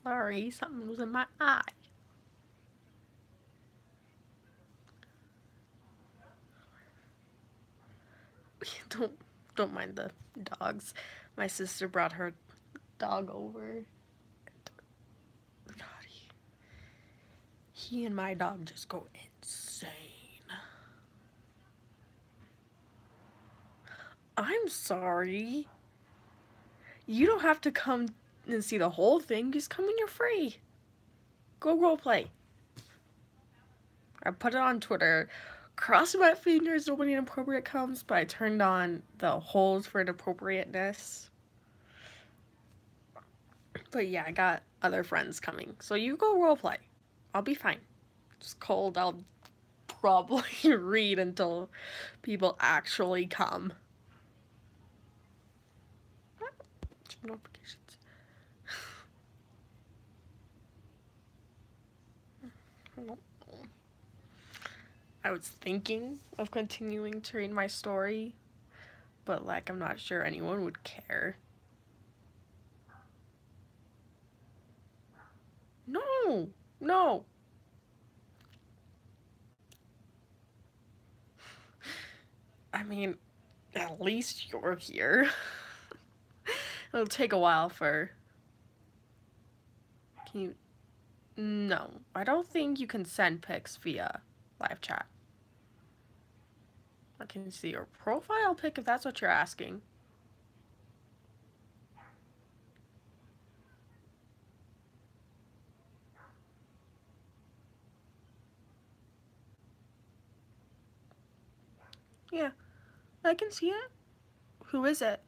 Sorry, something was in my eye. Don't don't mind the dogs. My sister brought her dog over. God, he and my dog just go insane. I'm sorry. You don't have to come and see the whole thing. Just come when you're free. Go roleplay. I put it on Twitter. Crossing my fingers nobody inappropriate comes, but I turned on the holes for inappropriateness. But yeah, I got other friends coming. So you go roleplay. I'll be fine. It's cold. I'll probably read until people actually come. Notifications. I was thinking of continuing to read my story, but like I'm not sure anyone would care. No, no. I mean, at least you're here. It'll take a while for. Can you? No, I don't think you can send pics via live chat. I can see your profile pic if that's what you're asking. Yeah, I can see it. Who is it?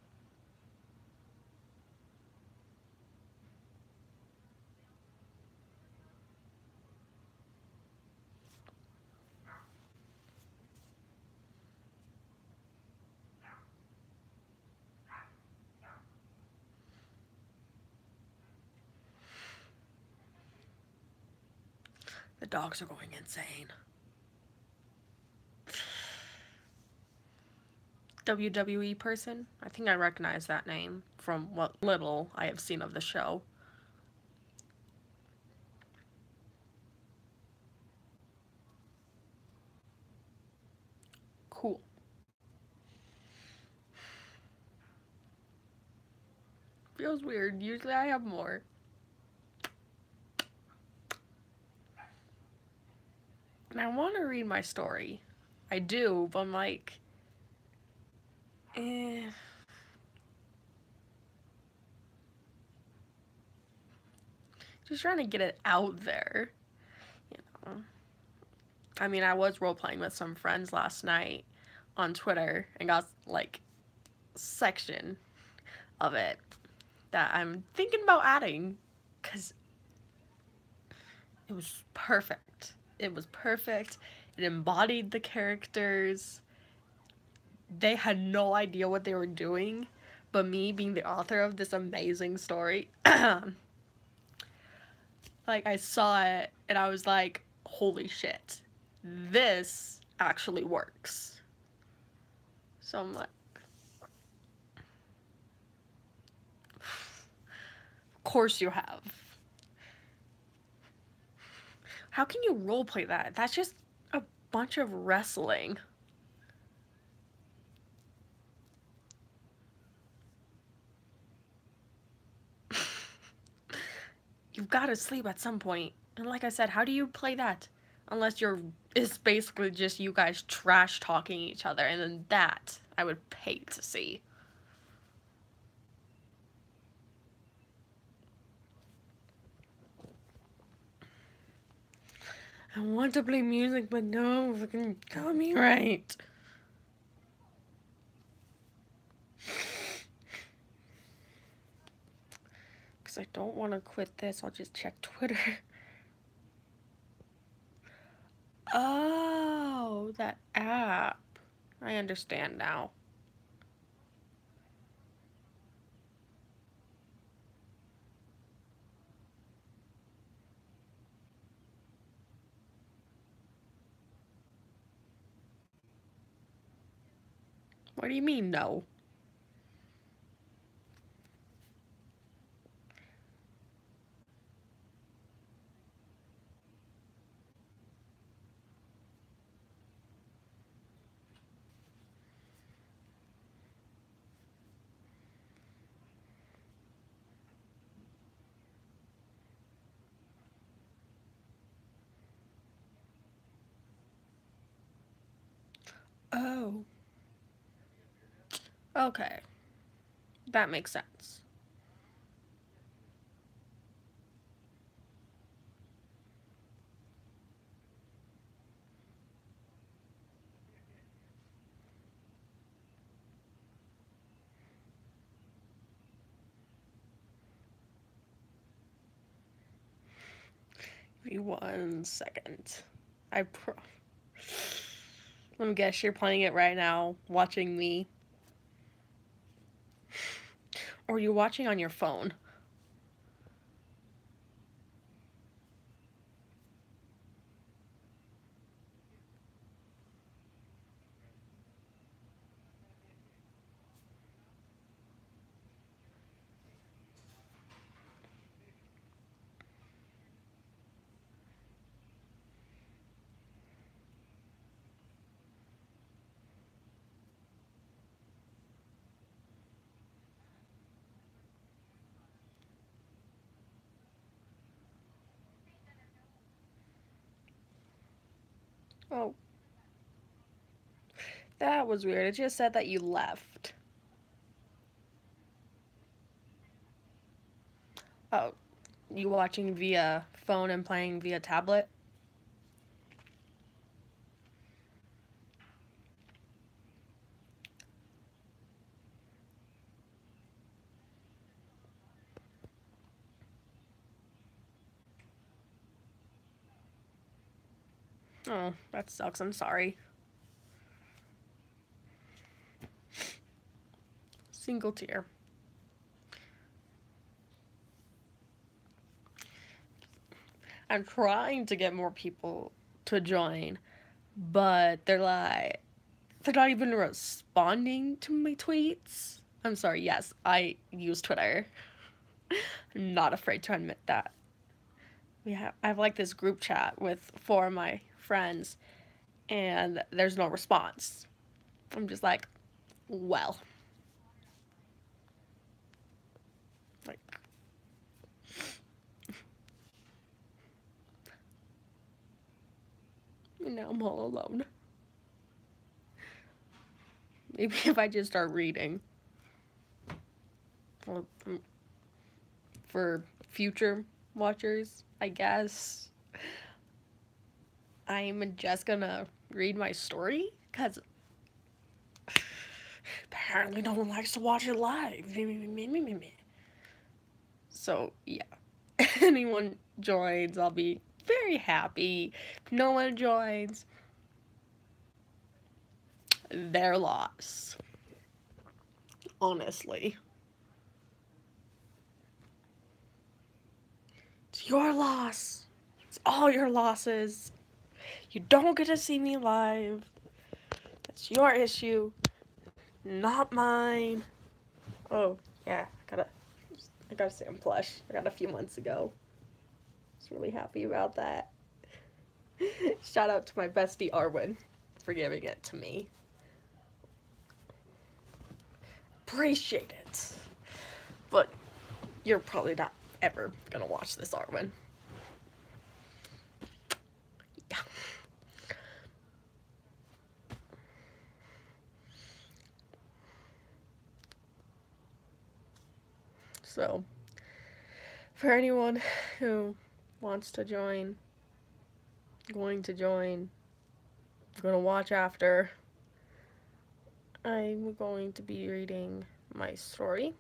The dogs are going insane. WWE person? I think I recognize that name from what little I have seen of the show. Cool. Feels weird. Usually I have more. And I want to read my story. I do, but I'm like, eh. Just trying to get it out there. You know. I mean, I was role playing with some friends last night on Twitter and got like section of it that I'm thinking about adding because it was perfect. It was perfect. It embodied the characters. They had no idea what they were doing, but me being the author of this amazing story, like I saw it and I was like, holy shit, this actually works. So I'm like, of course you have. How can you roleplay that? That's just a bunch of wrestling. You've got to sleep at some point. And like I said, how do you play that? Unless you're, it's basically just you guys trash talking each other, and then that I would pay to see. I want to play music, but no, fucking tell me right. Because I don't want to quit this, I'll just check Twitter. Oh, that app. I understand now. What do you mean, no? Oh, okay. That makes sense. Give me 1 second. I pro. Let me guess, you're playing it right now, watching me. Or are you watching on your phone? Oh, that was weird. It just said that you left. Oh, you watching via phone and playing via tablet? Oh, that sucks. I'm sorry. Single tier. I'm trying to get more people to join, but they're not even responding to my tweets. I'm sorry. Yes, I use Twitter. I'm not afraid to admit that. I have like this group chat with four of my friends, and there's no response. I'm just like, well, like, now I'm all alone. Maybe if I just start reading, well, for future watchers, I guess I'm just gonna read my story because apparently no one likes to watch it live. So, yeah. Anyone joins, I'll be very happy. If no one joins, their loss. Honestly. It's your loss. It's all your losses. You don't get to see me live. That's your issue, not mine. Oh, yeah, I got a Sam plush. I got a few months ago. I was really happy about that. Shout out to my bestie Arwen for giving it to me. Appreciate it. But you're probably not ever gonna watch this, Arwen. Yeah. So, for anyone who wants to join, going to join, gonna watch after, I'm going to be reading my story.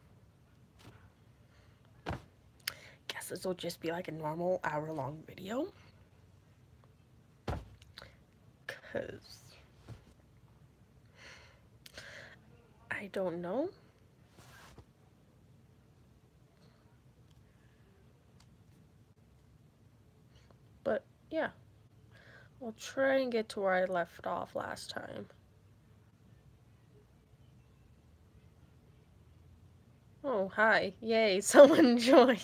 Guess this will just be like a normal hour-long video. Because I don't know. But yeah, I'll try and get to where I left off last time. Oh, hi. Yay, someone joined.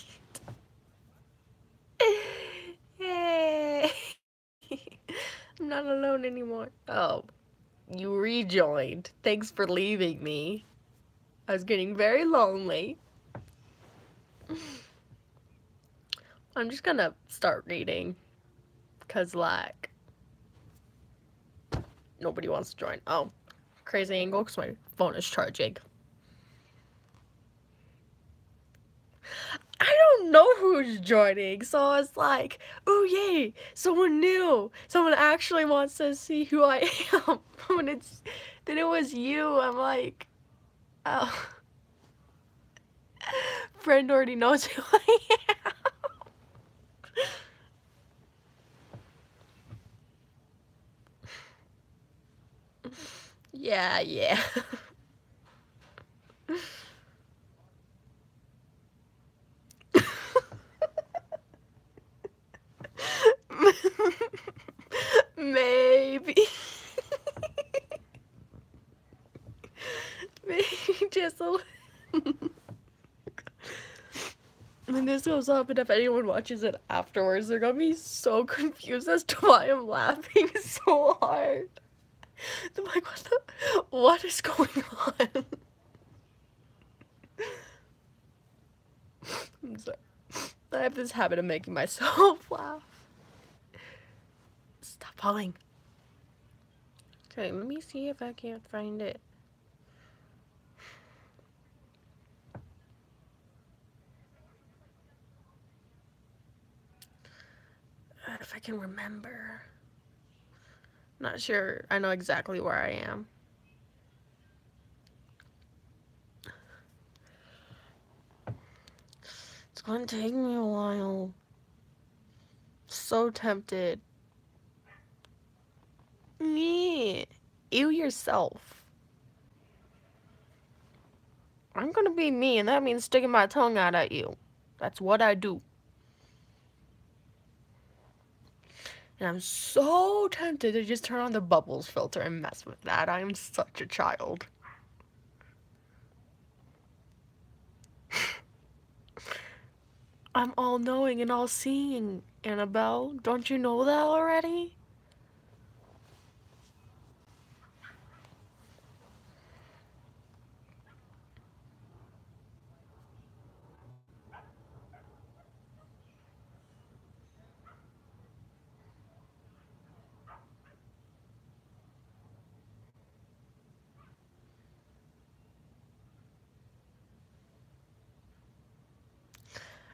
Yay. I'm not alone anymore. Oh, you rejoined. Thanks for leaving me. I was getting very lonely. I'm just gonna start reading. Cause like, Nobody wants to join. Oh, crazy angle because my phone is charging. I don't know who's joining, so it's like, oh yay, someone new, someone actually wants to see who I am. Then it was you, I'm like, oh, friend already knows who I am. Yeah. Maybe. Maybe just a little. When this goes up, and if anyone watches it afterwards, they're gonna be so confused as to why I'm laughing so hard. They're like, what is going on? I'm sorry. I have this habit of making myself laugh. Stop falling. Okay, let me see if I can't find it. If I can remember. Not sure. I know exactly where I am. It's gonna take me a while. So tempted. Me. You yourself. I'm gonna be me, and that means sticking my tongue out at you. That's what I do. And I'm so tempted to just turn on the bubbles filter and mess with that. I am such a child. I'm all-knowing and all-seeing, Annabelle. Don't you know that already?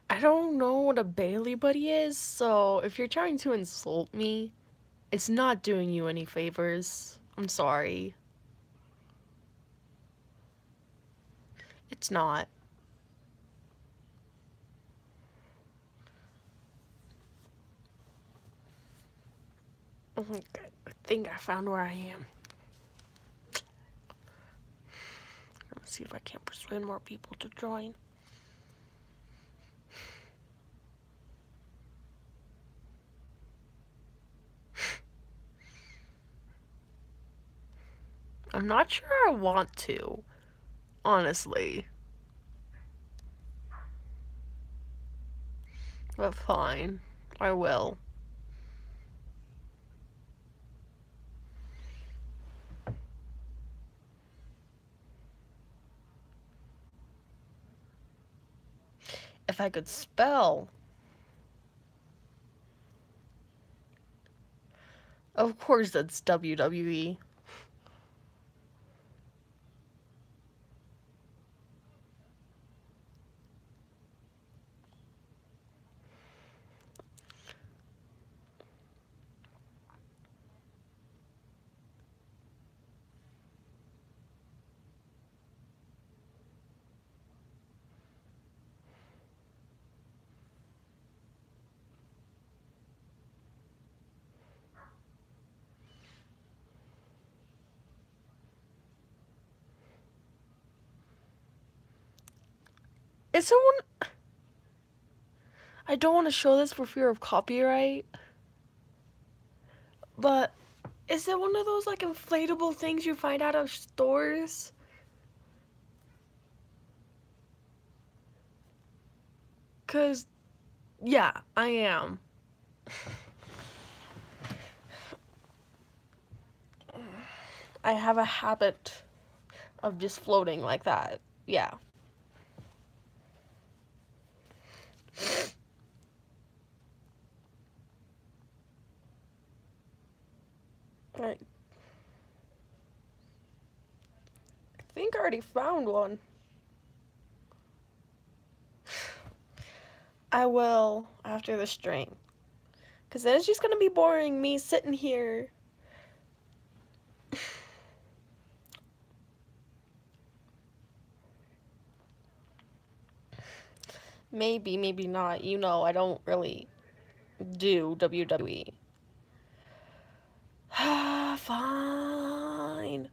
I don't know what a Bailey buddy is, so if you're trying to insult me, it's not doing you any favors. I'm sorry. It's not. Okay, I think I found where I am. Let's see if I can't persuade more people to join. I'm not sure I want to, honestly. But fine, I will. If I could spell. Of course that's WWE. Is someone... I don't want to show this for fear of copyright, but is it one of those like inflatable things you find out of stores? Cause, yeah, I am. I have a habit of just floating like that. Yeah. Right. already found one. I will after the stream. Because then it's just going to be boring me sitting here. Maybe, maybe not. You know, I don't really do WWE. Fine.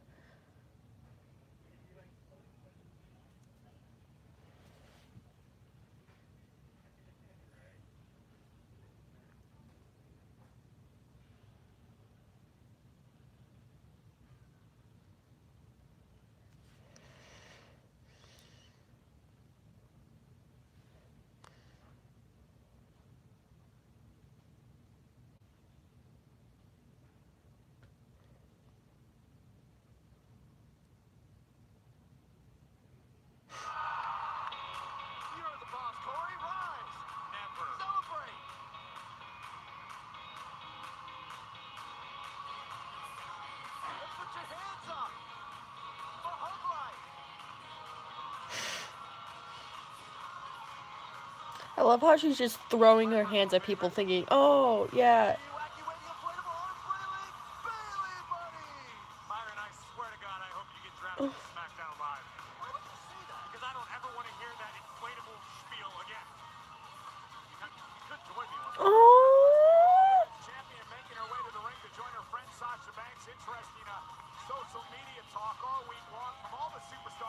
I love how she's just throwing her hands at people thinking, oh, yeah.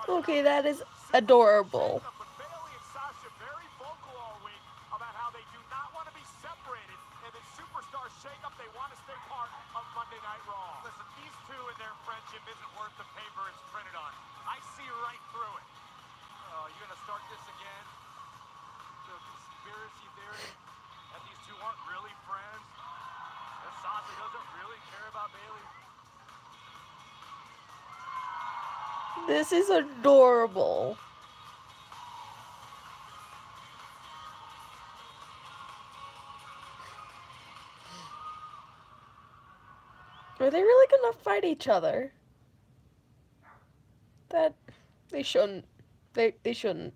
Okay, that is adorable. This is adorable. Are they really gonna fight each other? That they shouldn't. They shouldn't.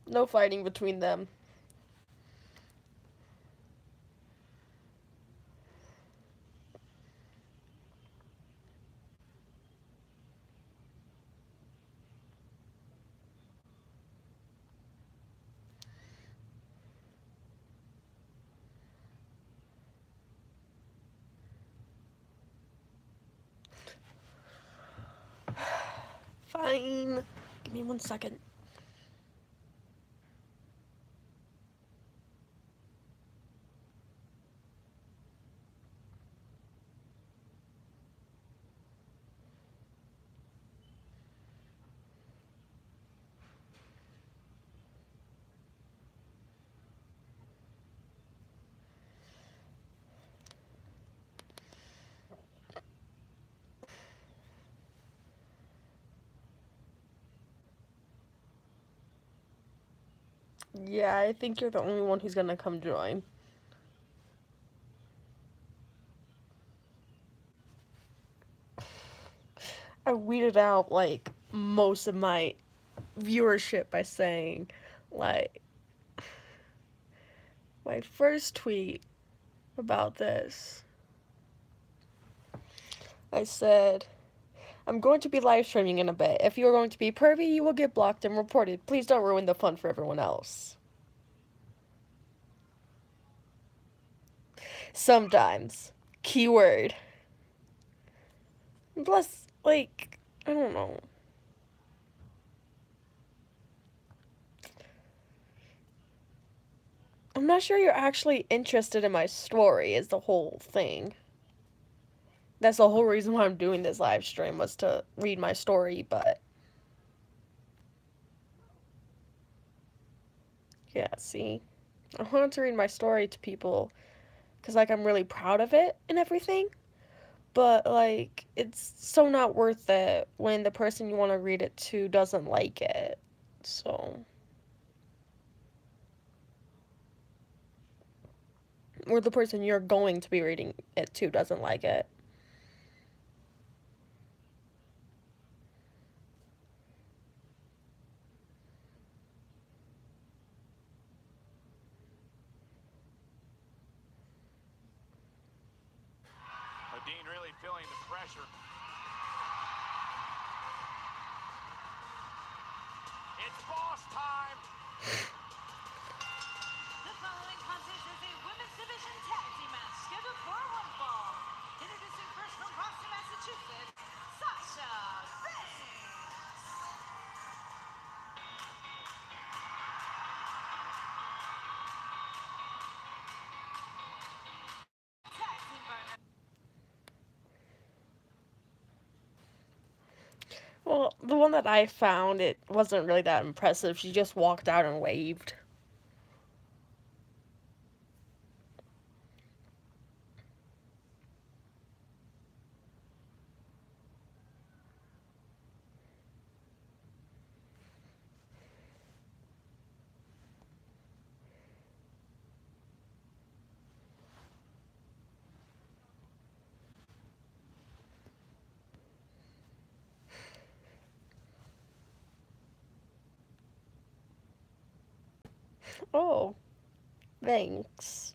No fighting between them. Fine. Give me 1 second. Yeah, I think you're the only one who's gonna come join. I weeded out, like, most of my viewership by saying, like, my first tweet about this, I said, I'm going to be live streaming in a bit. If you're going to be pervy, you will get blocked and reported. Please don't ruin the fun for everyone else. Sometimes. Keyword. Plus, like, I don't know. I'm not sure you're actually interested in my story, is the whole thing. That's the whole reason why I'm doing this live stream, was to read my story, but... yeah, see? I wanted to read my story to people, because, like, I'm really proud of it and everything. But, like, it's so not worth it when the person you want to read it to doesn't like it. So... or the person you're going to be reading it to doesn't like it. pressure. It's boss time. The following contest is a women's division tag team match scheduled for one fall. Introducing first from Boston, Massachusetts, Sasha Banks. Tag team partner. Well, the one that I found, it wasn't really that impressive. She just walked out and waved. Oh, thanks.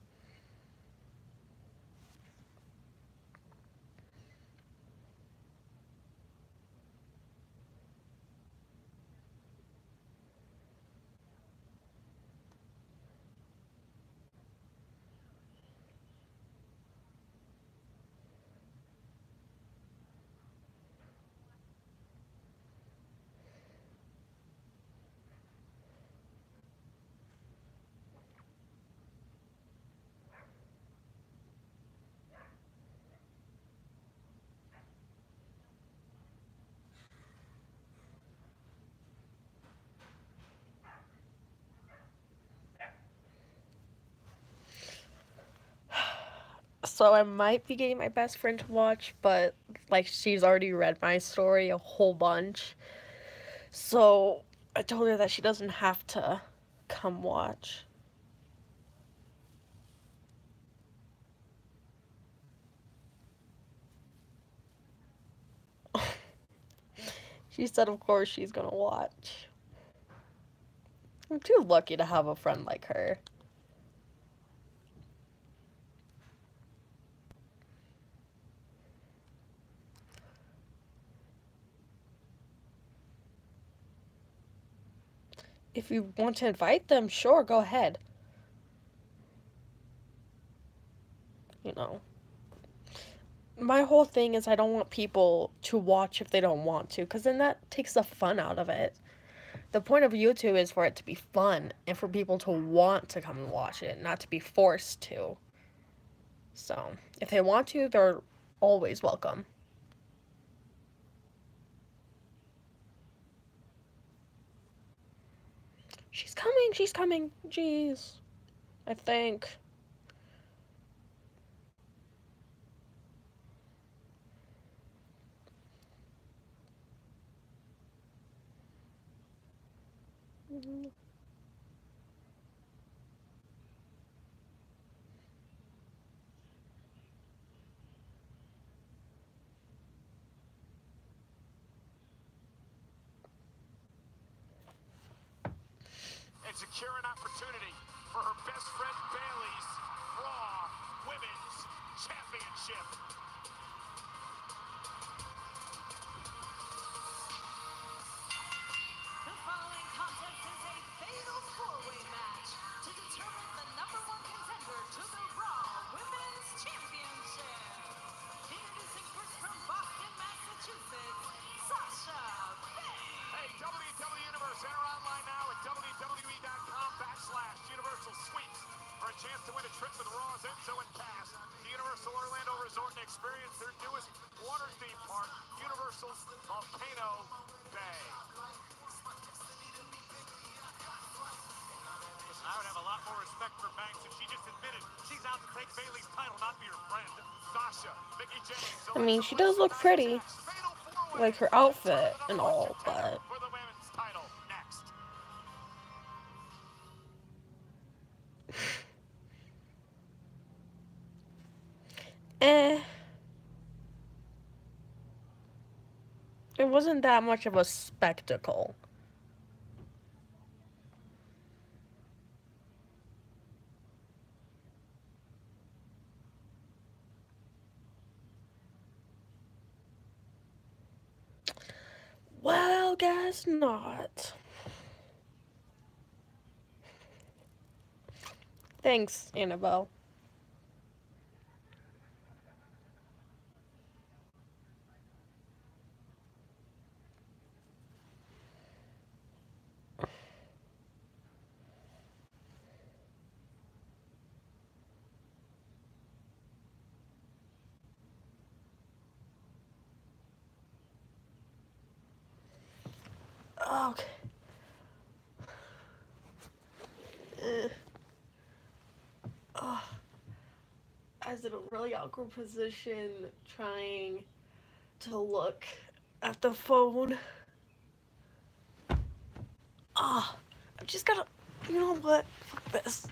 So I might be getting my best friend to watch, but like she's already read my story a whole bunch. So I told her that she doesn't have to come watch. She said, of course, she's gonna watch. I'm too lucky to have a friend like her. If you want to invite them, sure, go ahead. You know, my whole thing is I don't want people to watch if they don't want to, because then that takes the fun out of it. The point of YouTube is for it to be fun and for people to want to come and watch it, not to be forced to. So, if they want to, they're always welcome. She's coming. Jeez. I think. And secure an opportunity for her best friend Bayley's Raw Women's Championship. The following contest is a fatal four-way match to determine the number one contender to the Raw Women's Championship. Introducing first from Boston, Massachusetts, Sasha Banks. Hey, WWE Universe, enter online now at WWE.com/Universal Sweeps for a chance to win a trip with Raw's Enzo and Cass to Universal Orlando Resort and experience their newest water theme park, Universal Volcano Bay. Listen, I would have a lot more respect for Banks if she just admitted she's out to take Bayley's title, not be her friend. Sasha, Mickie James. I mean, she does look pretty. Like her outfit and all, but. For the women's title next. Eh. It wasn't that much of a spectacle. Well, guess not. Thanks, Annabelle. Okay. I was in a really awkward position trying to look at the phone. I'm just gonna, you know what? Fuck this.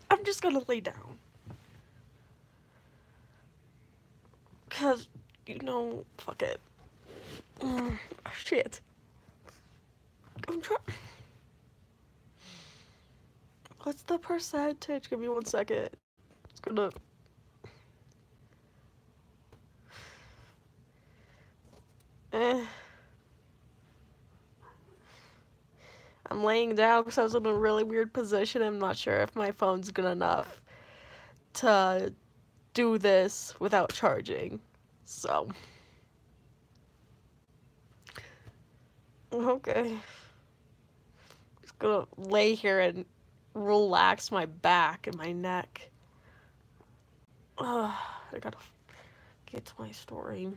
I'm just gonna lay down. Cause, fuck it. Shit. I'm trying. What's the percentage? Give me 1 second. It's gonna. I'm laying down because I was in a really weird position. I'm not sure if my phone's good enough to do this without charging. So. Okay. Just gonna lay here and relax my back and my neck. I gotta get to my story.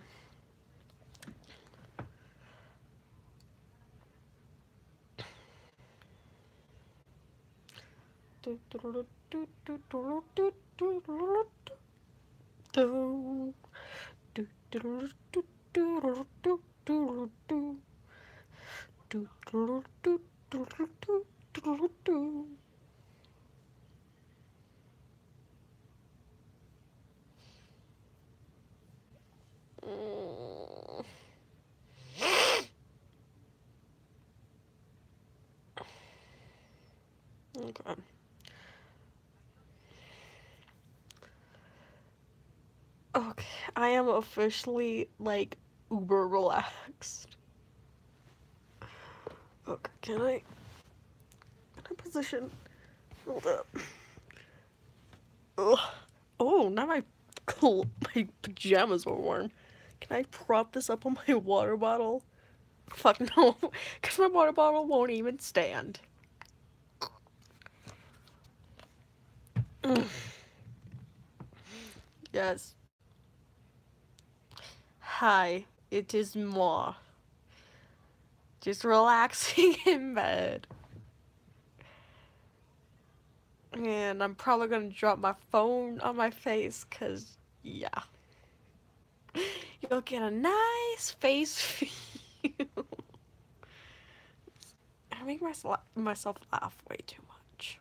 Okay. Okay, I am officially, like, uber relaxed. Okay, can I position? Hold up. Ugh. Oh, now my pajamas are warm. Can I prop this up on my water bottle? Fuck no, because my water bottle won't even stand. Yes. Hi, it is Ma. Just relaxing in bed. And I'm probably gonna drop my phone on my face, because, yeah. You'll get a nice face view. I make myself laugh way too much.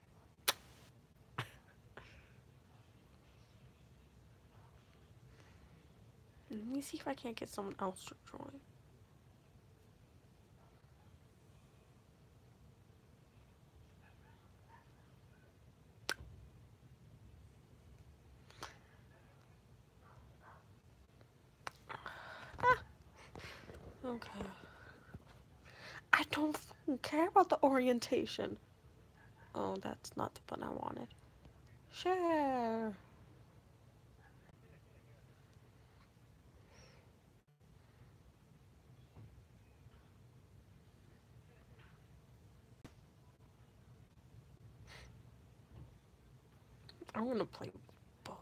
Let me see if I can't get someone else to join. Okay. I don't care about the orientation. Oh, that's not the one I wanted. Share. I'm gonna play bubbles.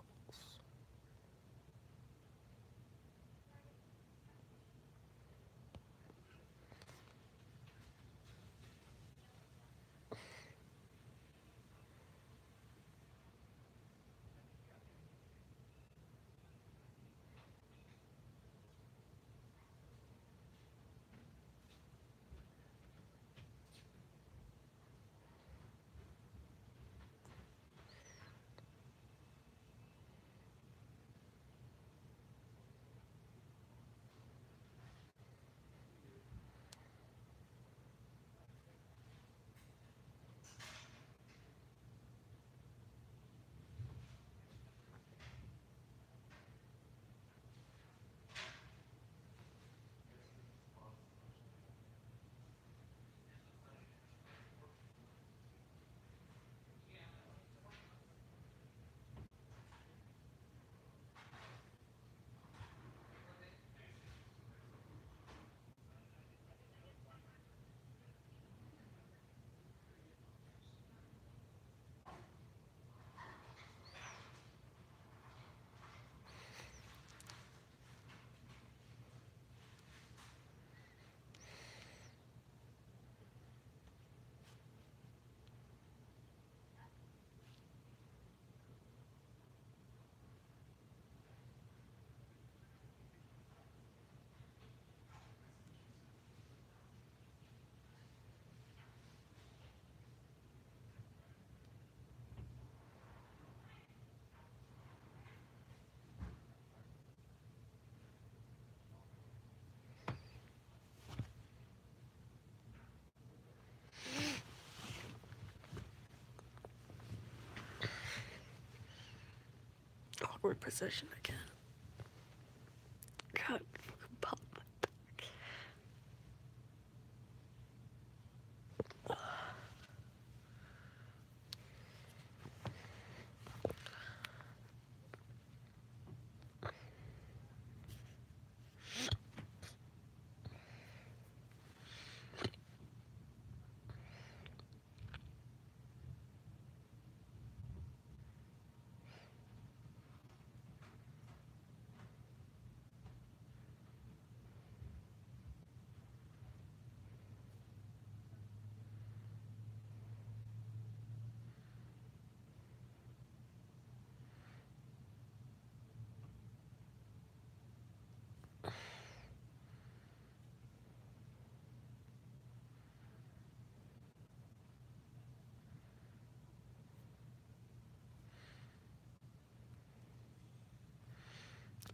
position again. God, pop my back.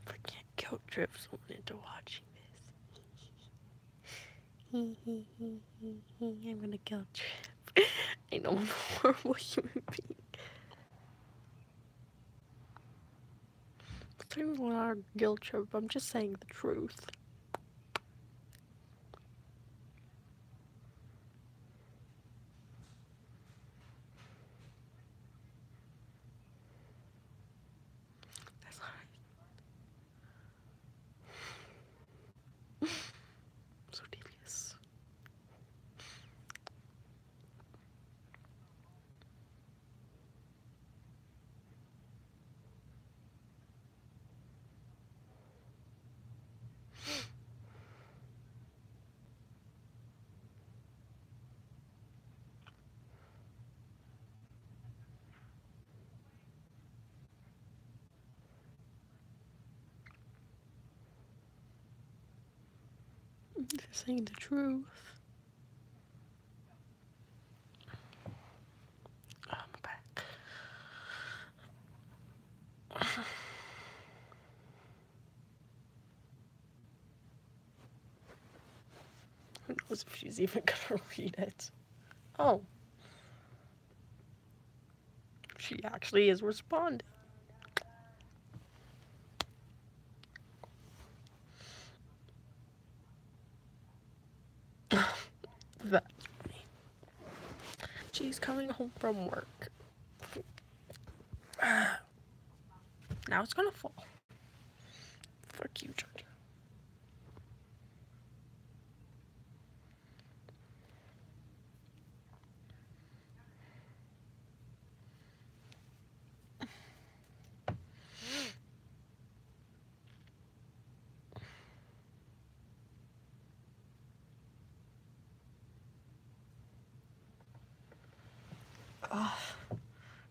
I can't guilt trip someone into watching this. I'm gonna guilt trip. I know I'm a horrible human being. It's not a guilt trip, I'm just saying the truth. That's not so devious. I'm just saying the truth. I'm back. Who knows if she's even gonna read it? Oh. She actually is responding. That's funny. She's coming home from work. Now it's gonna fall. Fuck you, Georgia.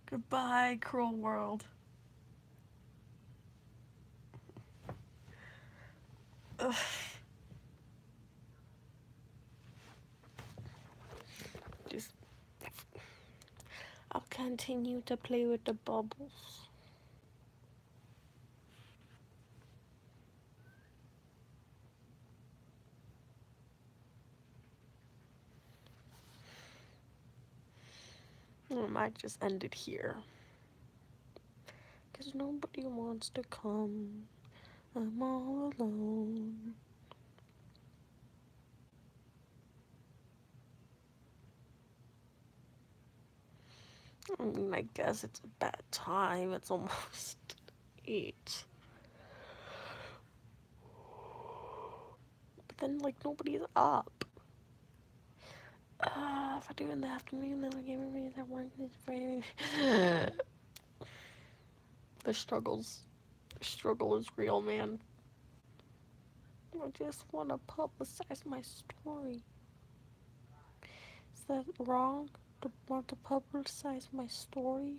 Goodbye, cruel world. Ugh. Just, I'll continue to play with the bubbles. I might just end it here. Cause nobody wants to come. I'm all alone. I mean, I guess it's a bad time. It's almost 8. But then, like, nobody's up. If I do in the afternoon, then I'll give me that work this Friday. The struggle is real, man. I just want to publicize my story. Is that wrong to want to publicize my story?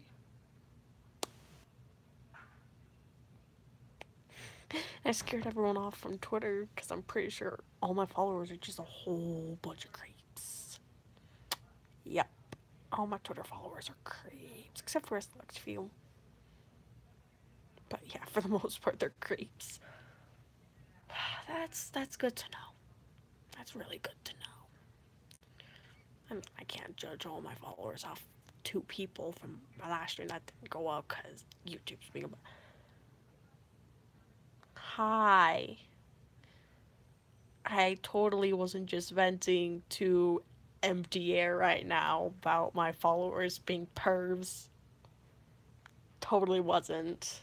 I scared everyone off from Twitter because I'm pretty sure all my followers are just a whole bunch of creeps. Yep, all my Twitter followers are creeps, except for a select few. But yeah, for the most part, they're creeps. That's good to know. That's really good to know. I mean, I can't judge all my followers off 2 people from last year that didn't go up because YouTube's being high. I totally wasn't just venting to empty air right now about my followers being pervs. Totally wasn't.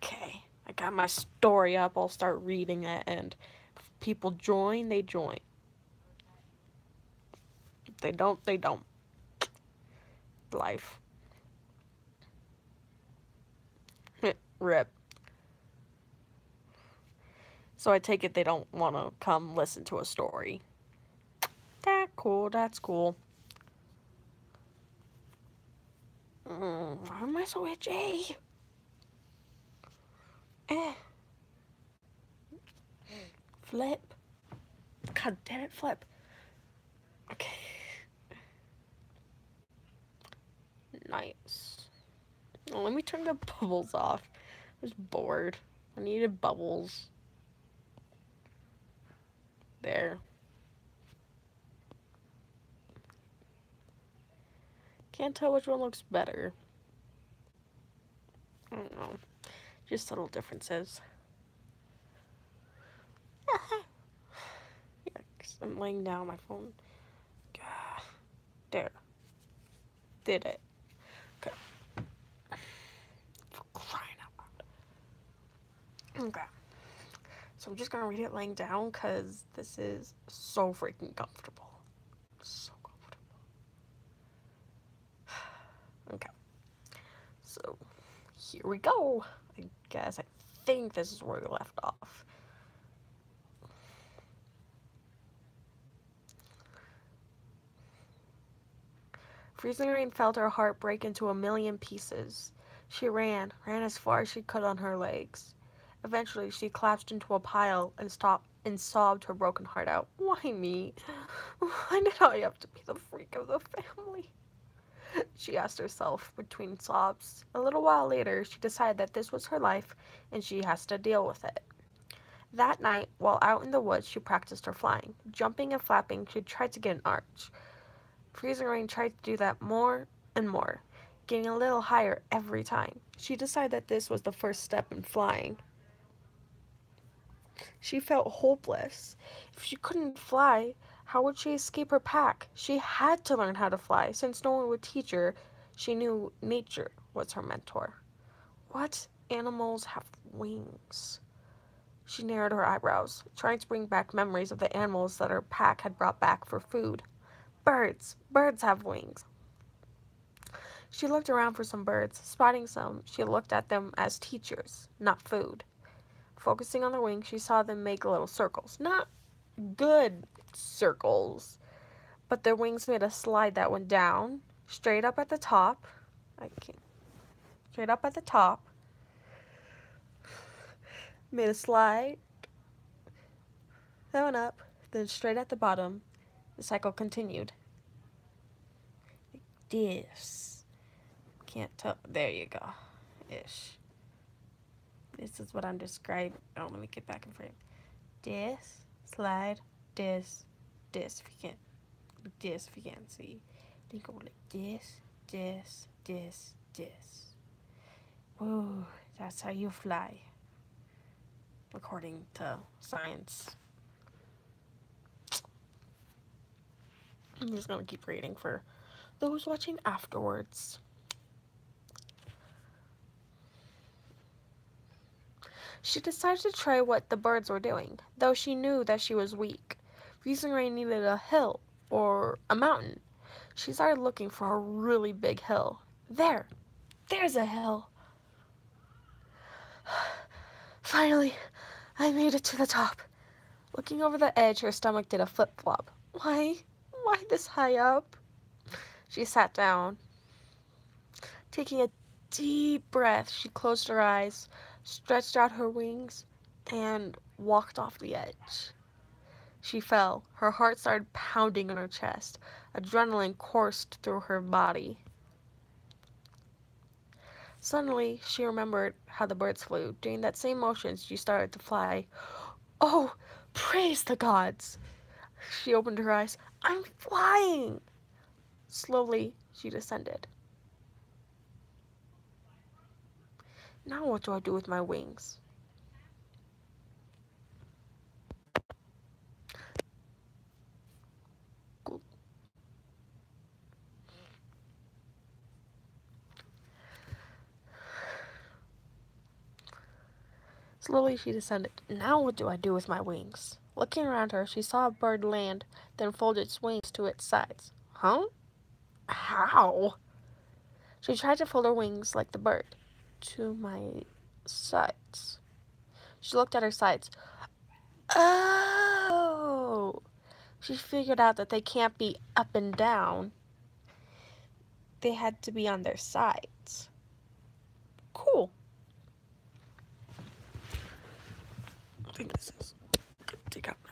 Okay, I got my story up. I'll start reading it, and if people join, they join. If they don't, they don't. Life. Rip. So I take it they don't want to come listen to a story. That's cool. Why am I so itchy? Flip. God damn it, flip. Okay. Nice. Oh, let me turn the bubbles off. I was bored. I needed bubbles. There. Can't tell which one looks better. I don't know. Just subtle differences. Yeah, 'cause I'm laying down my phone. There. Did it. Okay. For crying out loud. Okay. So I'm just gonna read it laying down because this is so freaking comfortable. So comfortable. Okay. So here we go. I think this is where we left off. Freezing Rain felt her heart break into a million pieces. She ran as far as she could on her legs. Eventually, she collapsed into a pile and sobbed her broken heart out. Why me? Why did I have to be the freak of the family? She asked herself between sobs. A little while later, she decided that this was her life and she has to deal with it. That night, while out in the woods, she practiced her flying. Jumping and flapping, she tried to get an arch. Freezing Rain tried to do that more and more, getting a little higher every time. She decided that this was the first step in flying. She felt hopeless. If she couldn't fly, how would she escape her pack? She had to learn how to fly, since no one would teach her. She knew nature was her mentor. What animals have wings? She narrowed her eyebrows, trying to bring back memories of the animals that her pack had brought back for food. Birds have wings. She looked around for some birds. Spotting some, she looked at them as teachers, not food. Focusing on their wings, she saw them make little circles. Not good circles, but their wings made a slide that went down, straight up at the top. Straight up at the top. Made a slide. That went up, then straight at the bottom. The cycle continued. Like this. Can't tell. There you go. Ish. This is what I'm describing. Oh, let me get back in frame. This, slide, this, if you can't see. Then go like this. Ooh, that's how you fly. According to science. I'm just gonna keep reading for those watching afterwards. She decided to try what the birds were doing, though she knew that she was weak. Freezing Rain needed a hill or a mountain. She started looking for a really big hill. There's a hill. Finally, I made it to the top. Looking over the edge, her stomach did a flip-flop. Why this high up? She sat down. Taking a deep breath, she closed her eyes, stretched out her wings, and walked off the edge. She fell. Her heart started pounding in her chest. Adrenaline coursed through her body. Suddenly, she remembered how the birds flew. Doing that same motion, she started to fly. Oh, praise the gods! She opened her eyes. I'm flying! Slowly, she descended. Now what do I do with my wings? Cool. Slowly she descended. Now what do I do with my wings? Looking around her, she saw a bird land, then fold its wings to its sides. Huh? How? She tried to fold her wings like the bird. To my sides. She looked at her sides. Oh! She figured out that they can't be up and down. They had to be on their sides. Cool. I think this is good to take out now.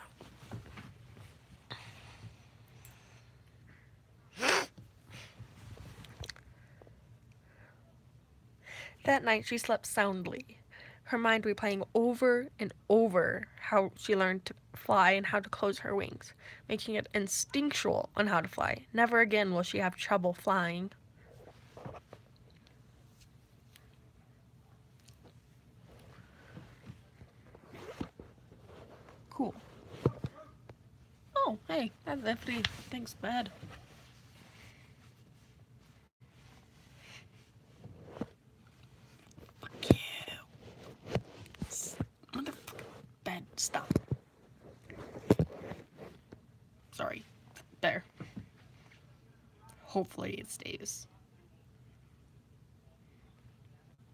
That night she slept soundly, her mind replaying over and over how she learned to fly and how to close her wings, making it instinctual on how to fly. Never again will she have trouble flying. Cool. Oh, hey, that's Lefty. Thanks, bud. Fuck you. Motherfucker. Bed, stop. Sorry. There. Hopefully it stays.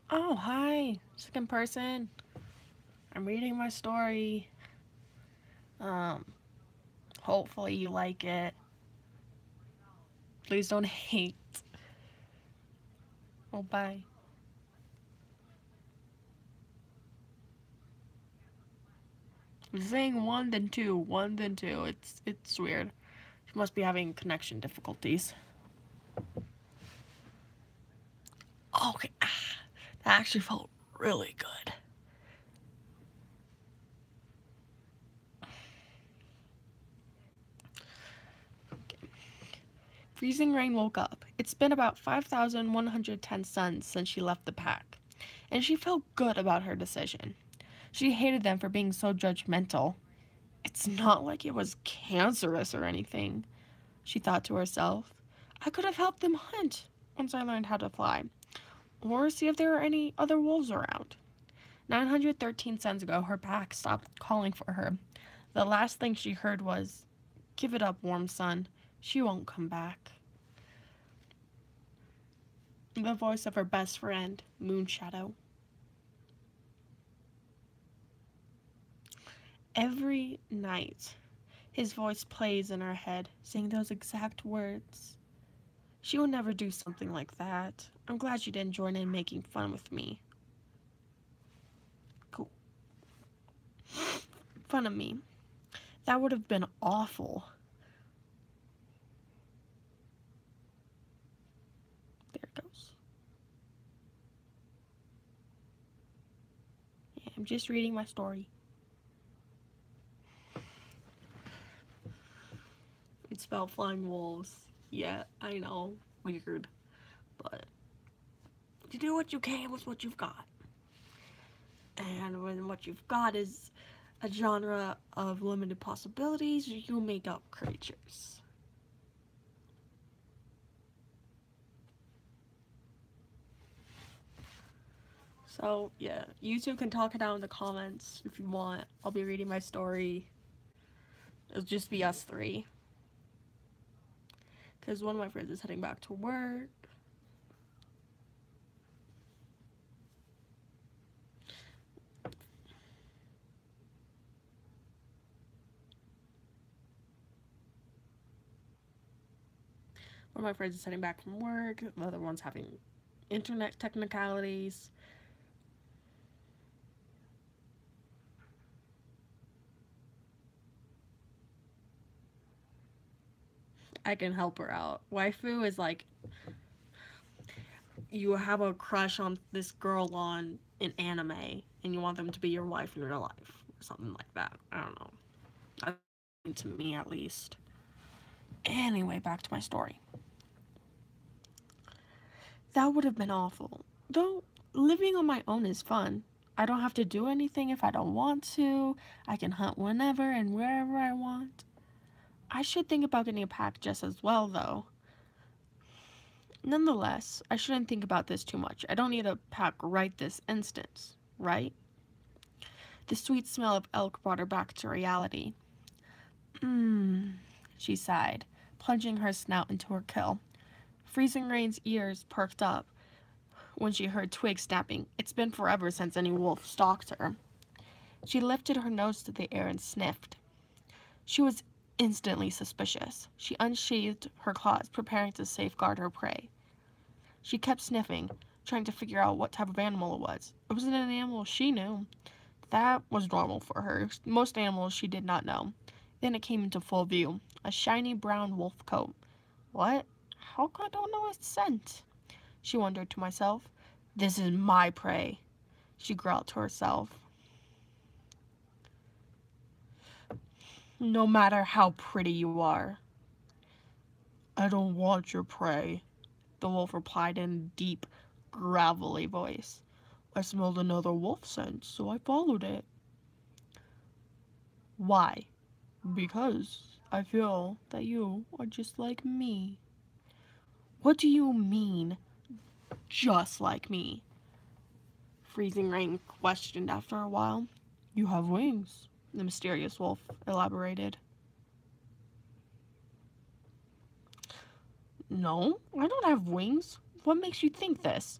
Oh, hi. Second person. I'm reading my story. Hopefully you like it. Please don't hate. Oh, bye. I'm saying 1 then 2, 1 then 2. It's weird. She must be having connection difficulties. Okay. That actually felt really good. Okay. Freezing Rain woke up. It's been about 5,110 suns since she left the pack, and she felt good about her decision. She hated them for being so judgmental. It's not like it was cancerous or anything, she thought to herself. I could have helped them hunt once I learned how to fly, or see if there are any other wolves around. 913 suns ago, her pack stopped calling for her. The last thing she heard was, "Give it up, warm sun. She won't come back." The voice of her best friend, Moonshadow. Every night, his voice plays in her head, saying those exact words. She would never do something like that. I'm glad you didn't join in making fun with me. Cool. Fun of me. That would have been awful. There it goes. Yeah, I'm just reading my story. It's about flying wolves. Yeah, I know. Weird. But you do what you can with what you've got. And when what you've got is a genre of limited possibilities, you make up creatures. So, yeah, you two can talk it out in the comments if you want. I'll be reading my story. It'll just be us three. Because one of my friends is heading back to work. One of my friends is heading back from work. The other one's having internet technicalities. I can help her out. Waifu is like, you have a crush on this girl on an anime and you want them to be your wife in real life or something like that. I don't know. That's to me at least. Anyway, back to my story. That would have been awful. Though Living on my own is fun. I don't have to do anything if I don't want to. I can hunt whenever and wherever I want. I should think about getting a pack just as well, though. Nonetheless, I shouldn't think about this too much. I don't need a pack right this instant, right? The sweet smell of elk brought her back to reality. She sighed, plunging her snout into her kill. Freezing Rain's ears perked up when she heard twigs snapping. It's been forever since any wolf stalked her. She lifted her nose to the air and sniffed. She was instantly suspicious. She unsheathed her claws, preparing to safeguard her prey. She kept sniffing, trying to figure out what type of animal it was. It wasn't an animal she knew. That was normal for her. Most animals she did not know. Then it came into full view. A shiny brown wolf coat. What? How come I don't know its scent? She wondered to herself. This is my prey, she growled to herself. No matter how pretty you are. I don't want your prey, the wolf replied in a deep, gravelly voice. I smelled another wolf scent, so I followed it. Why? Because I feel that you are just like me. What do you mean, just like me? Freezing Rain questioned after a while. You have wings, the mysterious wolf elaborated. No, I don't have wings. What makes you think this?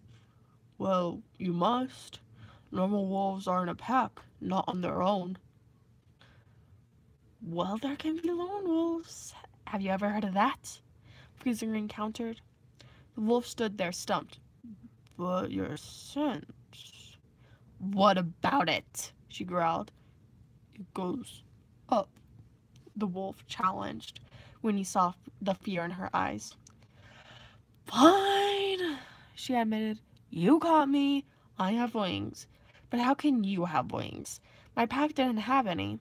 Well, you must. Normal wolves are in a pack, not on their own. Well, there can be lone wolves. Have you ever heard of that? Freezing Rain countered. The wolf stood there stumped. But your scent... What about it? She growled. It goes up, the wolf challenged when he saw the fear in her eyes. Fine, she admitted. You caught me. I have wings. But how can you have wings? My pack didn't have any.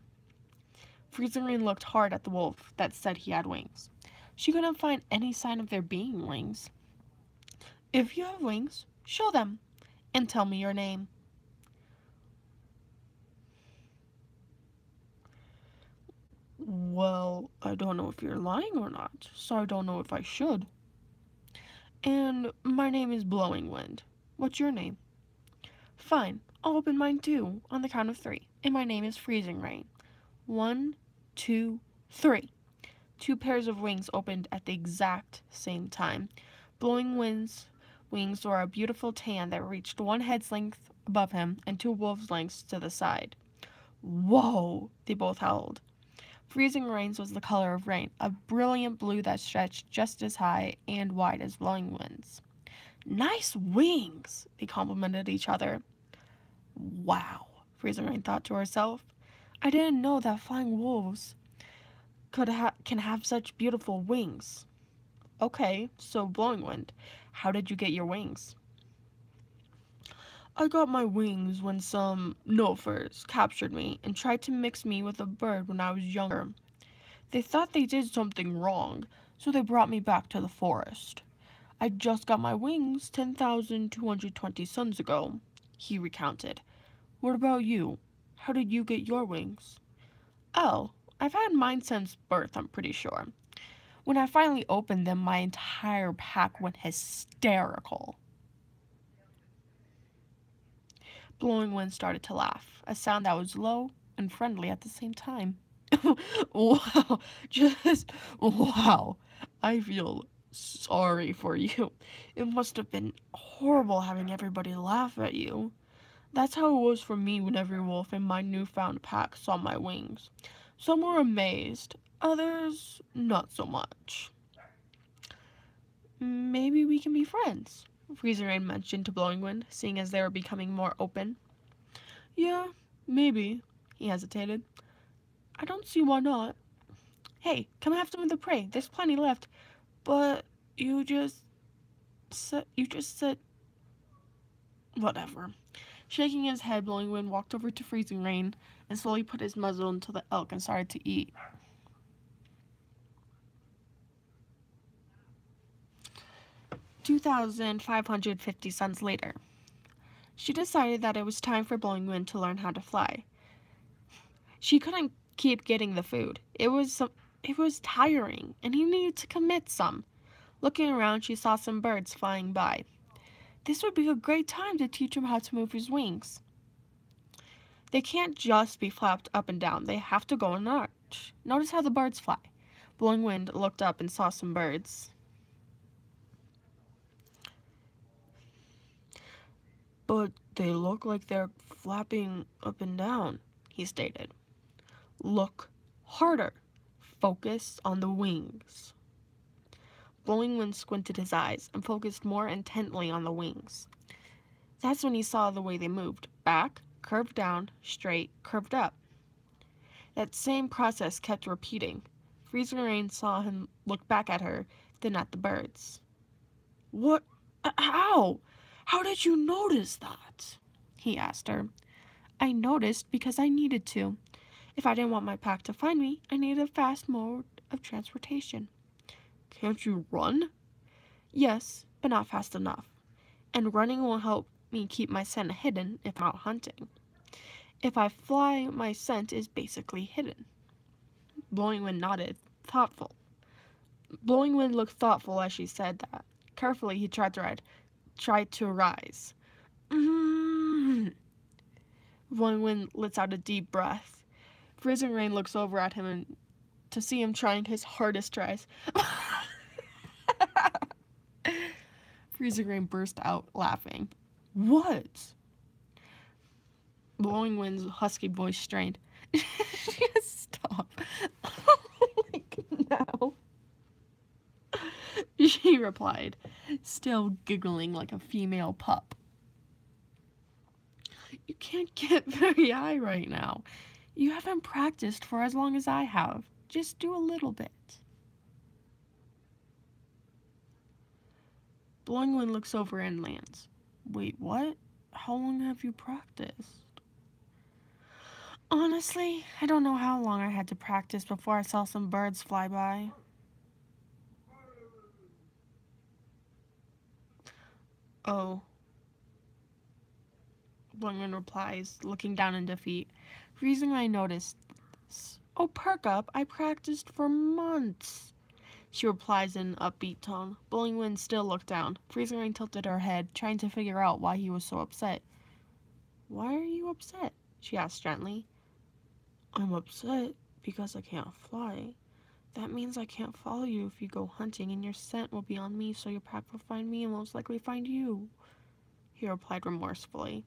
Freezing Rain looked hard at the wolf that said he had wings. She couldn't find any sign of there being wings. If you have wings, show them, and tell me your name. Well, I don't know if you're lying or not, so I don't know if I should. And my name is Blowing Wind. What's your name? Fine, I'll open mine too, on the count of 3. And my name is Freezing Rain. 1, 2, 3. 2 pairs of wings opened at the exact same time. Blowing Wind's wings were a beautiful tan that reached 1 head's length above him and 2 wolves' lengths to the side. Whoa, they both howled. Freezing Rain's was the color of rain, a brilliant blue that stretched just as high and wide as Blowing Wind's. Nice wings, they complimented each other. Wow, Freezing Rain thought to herself. I didn't know that flying wolves can have such beautiful wings. Okay, so Blowing Wind, how did you get your wings? I got my wings when some Nofers captured me and tried to mix me with a bird when I was younger. They thought they did something wrong, so they brought me back to the forest. I just got my wings 10,220 suns ago, he recounted. What about you? How did you get your wings? Oh, I've had mine since birth, I'm pretty sure. When I finally opened them, my entire pack went hysterical. Blowing Wind started to laugh, a sound that was low and friendly at the same time. Wow, just wow. I feel sorry for you. It must have been horrible having everybody laugh at you. That's how it was for me when every wolf in my newfound pack saw my wings. Some were amazed, others not so much. Maybe we can be friends, Freezing Rain mentioned to Blowing Wind, seeing as they were becoming more open. Yeah, maybe, he hesitated. I don't see why not. Hey, come have some of the prey. There's plenty left. But you just said whatever. Shaking his head, Blowing Wind walked over to Freezing Rain and slowly put his muzzle into the elk and started to eat. 2,550 suns later. She decided that it was time for Blowing Wind to learn how to fly. She couldn't keep getting the food. It was tiring, and he needed to commit some. Looking around, she saw some birds flying by. This would be a great time to teach him how to move his wings. They can't just be flapped up and down. They have to go in an arch. Notice how the birds fly. Blowing Wind looked up and saw some birds. But they look like they're flapping up and down, he stated. Look harder. Focus on the wings. Blowing Wind squinted his eyes and focused more intently on the wings. That's when he saw the way they moved. Back, curved down, straight, curved up. That same process kept repeating. Freezing Rain saw him look back at her, then at the birds. What? How? How did you notice that? He asked her. I noticed because I needed to. If I didn't want my pack to find me, I needed a fast mode of transportation. Can't you run? Yes, but not fast enough. And running will help me keep my scent hidden if I'm out hunting. If I fly, my scent is basically hidden. Blowing Wind nodded, thoughtful. Blowing Wind looked thoughtful as she said that. Carefully, he tried to rise. Blowing Wind lets out a deep breath. Freezing Rain looks over at him and to see him trying his hardest to rise. Freezing Rain burst out laughing. What? Blowing Wind's husky voice strained. Stop. Like, no. She replied, still giggling like a female pup. You can't get very high right now. You haven't practiced for as long as I have. Just do a little bit. Blowing Wind looks over and lands. Wait, what? How long have you practiced? Honestly, I don't know how long I had to practice before I saw some birds fly by. Oh. Blowing Wind replies, looking down in defeat. Freezing Rain noticed this. Oh, perk up. I practiced for months. She replies in an upbeat tone. Blowing Wind still looked down. Freezing Rain tilted her head, trying to figure out why he was so upset. Why are you upset? She asked gently. I'm upset because I can't fly. That means I can't follow you if you go hunting, and your scent will be on me, so your pack will find me and most likely find you, he replied remorsefully.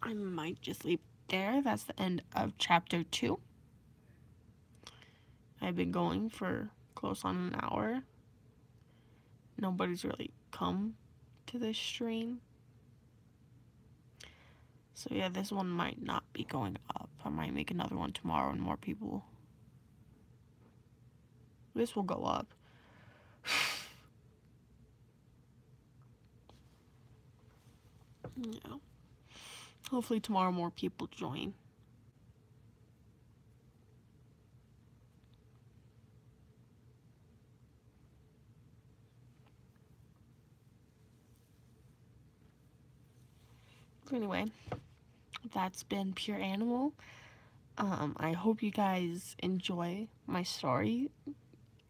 I might just leave there. That's the end of chapter 2. I've been going for close on an hour. Nobody's really come to this stream. So yeah, this one might not be going up. I might make another one tomorrow and more people. This will go up. Yeah. Hopefully tomorrow more people join. Anyway, that's been Pure Animal. I hope you guys enjoy my story.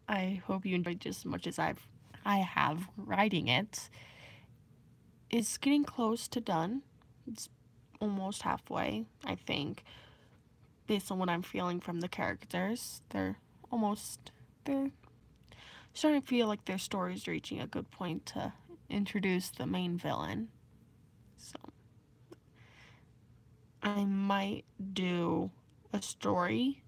I hope you enjoyed just as much as I have writing it. It's getting close to done. It's almost halfway, I think. Based on what I'm feeling from the characters, they're starting to feel like their story's reaching a good point to introduce the main villain. So I might do a story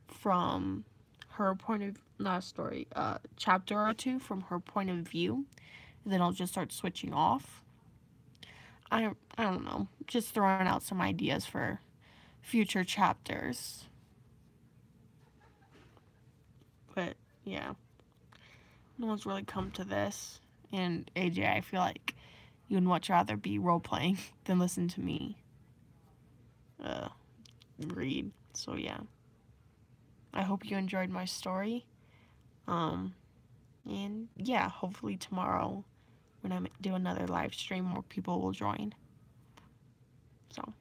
from her point of, not a story, chapter or two from her point of view, and then I'll just start switching off. I don't know, just throwing out some ideas for future chapters. But yeah, no one's really come to this, and AJ, I feel like you'd much rather be role-playing than listen to me read. So yeah, I hope you enjoyed my story, and yeah, hopefully tomorrow when I do another live stream, more people will join. So